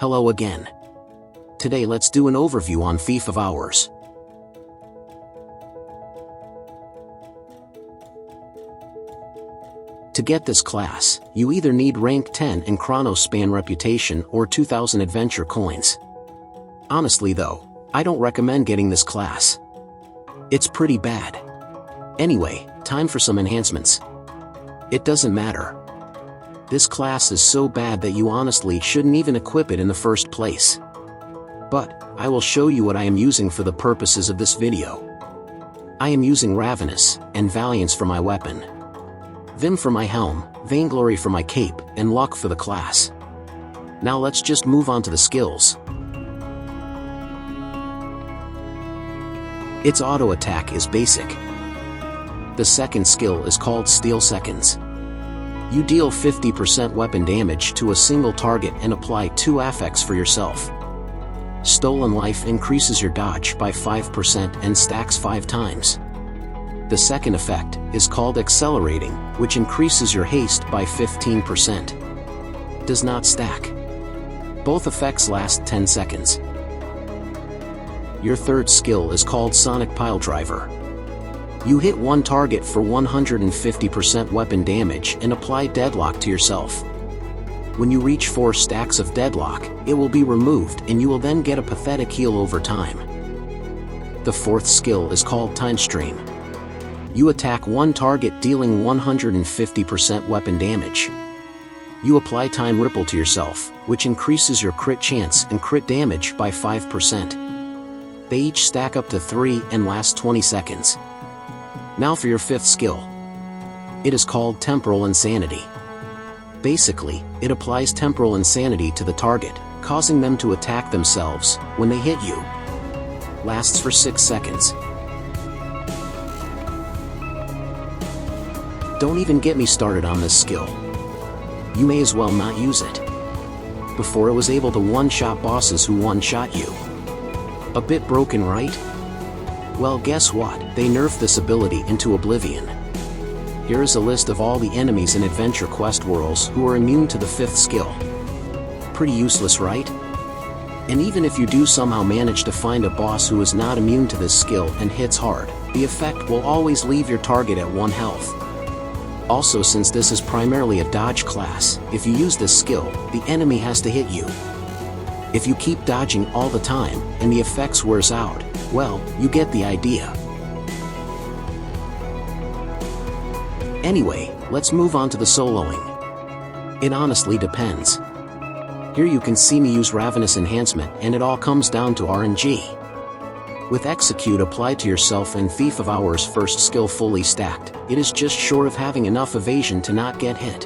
Hello again. Today let's do an overview on Thief of Hours. To get this class, you either need rank 10 in Chronospan reputation or 2000 adventure coins. Honestly though, I don't recommend getting this class. It's pretty bad. Anyway, time for some enhancements. It doesn't matter. This class is so bad that you honestly shouldn't even equip it in the first place. But, I will show you what I am using for the purposes of this video. I am using Ravenous, and Valiance for my weapon. Vim for my helm, Vainglory for my cape, and Luck for the class. Now let's just move on to the skills. Its auto attack is basic. The second skill is called Steal Seconds. You deal 50% weapon damage to a single target and apply 2 affects for yourself. Stolen Life increases your dodge by 5% and stacks 5 times. The second effect is called Accelerating, which increases your haste by 15%. Does not stack. Both effects last 10 seconds. Your third skill is called Sonic Piledriver. You hit one target for 150% weapon damage and apply Deadlock to yourself. When you reach 4 stacks of Deadlock, it will be removed and you will then get a pathetic heal over time. The fourth skill is called Time Stream. You attack one target dealing 150% weapon damage. You apply Time Ripple to yourself, which increases your crit chance and crit damage by 5%. They each stack up to 3 and last 20 seconds. Now for your fifth skill. It is called Temporal Insanity. Basically, it applies Temporal Insanity to the target, causing them to attack themselves when they hit you. Lasts for 6 seconds. Don't even get me started on this skill. You may as well not use it. Before it was able to one-shot bosses who one-shot you. A bit broken, right? Well, guess what? They nerfed this ability into oblivion. Here is a list of all the enemies in Adventure Quest worlds who are immune to the fifth skill. Pretty useless, right? And even if you do somehow manage to find a boss who is not immune to this skill and hits hard, the effect will always leave your target at 1 health. Also, since this is primarily a dodge class, if you use this skill, the enemy has to hit you. If you keep dodging all the time, and the effects wears out, well, you get the idea. Anyway, let's move on to the soloing. It honestly depends. Here you can see me use Ravenous Enhancement and it all comes down to RNG. With Execute applied to yourself and Thief of Hours first skill fully stacked, it is just short of having enough evasion to not get hit.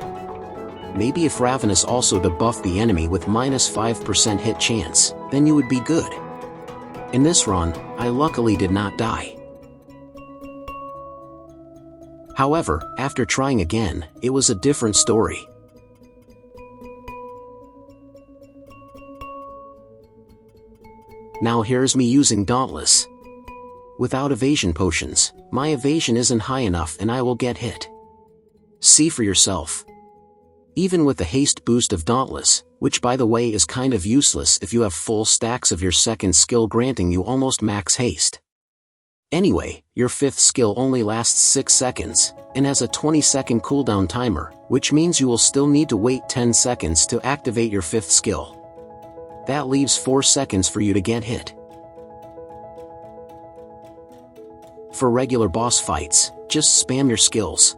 Maybe if Ravenous also debuffed the enemy with -5% hit chance, then you would be good. In this run, I luckily did not die. However, after trying again, it was a different story. Now here's me using Dauntless. Without evasion potions, my evasion isn't high enough and I will get hit. See for yourself. Even with the haste boost of Dauntless, which by the way is kind of useless if you have full stacks of your second skill granting you almost max haste. Anyway, your fifth skill only lasts 6 seconds, and has a 20-second cooldown timer, which means you will still need to wait 10 seconds to activate your fifth skill. That leaves 4 seconds for you to get hit. For regular boss fights, just spam your skills.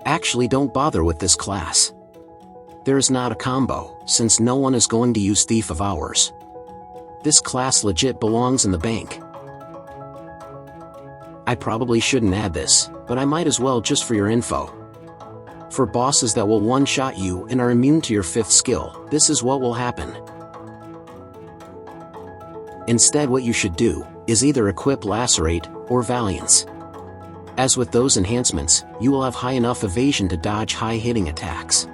Actually, don't bother with this class. There is not a combo, since no one is going to use Thief of Hours. This class legit belongs in the bank. I probably shouldn't add this, but I might as well just for your info. For bosses that will one-shot you and are immune to your fifth skill, this is what will happen. Instead, what you should do is either equip Lacerate or Valiance. As with those enhancements, you will have high enough evasion to dodge high-hitting attacks.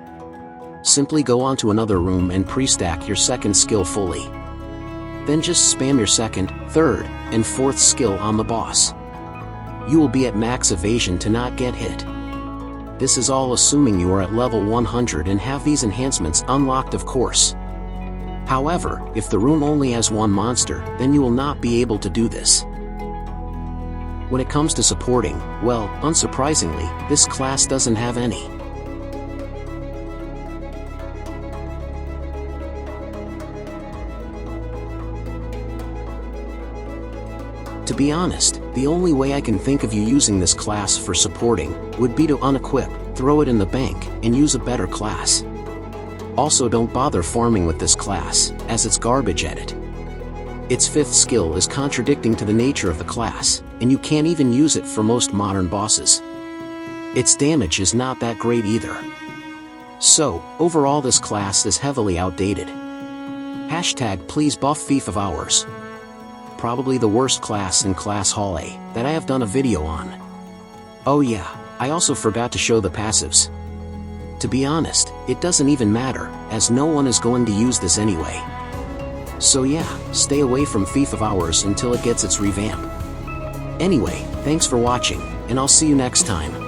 Simply go onto another room and pre-stack your second skill fully. Then just spam your second, third, and fourth skill on the boss. You will be at max evasion to not get hit. This is all assuming you are at level 100 and have these enhancements unlocked, of course. However, if the room only has one monster, then you will not be able to do this. When it comes to supporting, well, unsurprisingly, this class doesn't have any. To be honest, the only way I can think of you using this class for supporting would be to unequip, throw it in the bank, and use a better class. Also, don't bother farming with this class, as it's garbage at it. Its 5th skill is contradicting to the nature of the class, and you can't even use it for most modern bosses. Its damage is not that great either. So, overall this class is heavily outdated. Hashtag please buff Thief of Hours. Probably the worst class in Class Hall A that I have done a video on. Oh yeah, I also forgot to show the passives. To be honest, it doesn't even matter, as no one is going to use this anyway. So yeah, stay away from Thief of Hours until it gets its revamp. Anyway, thanks for watching, and I'll see you next time.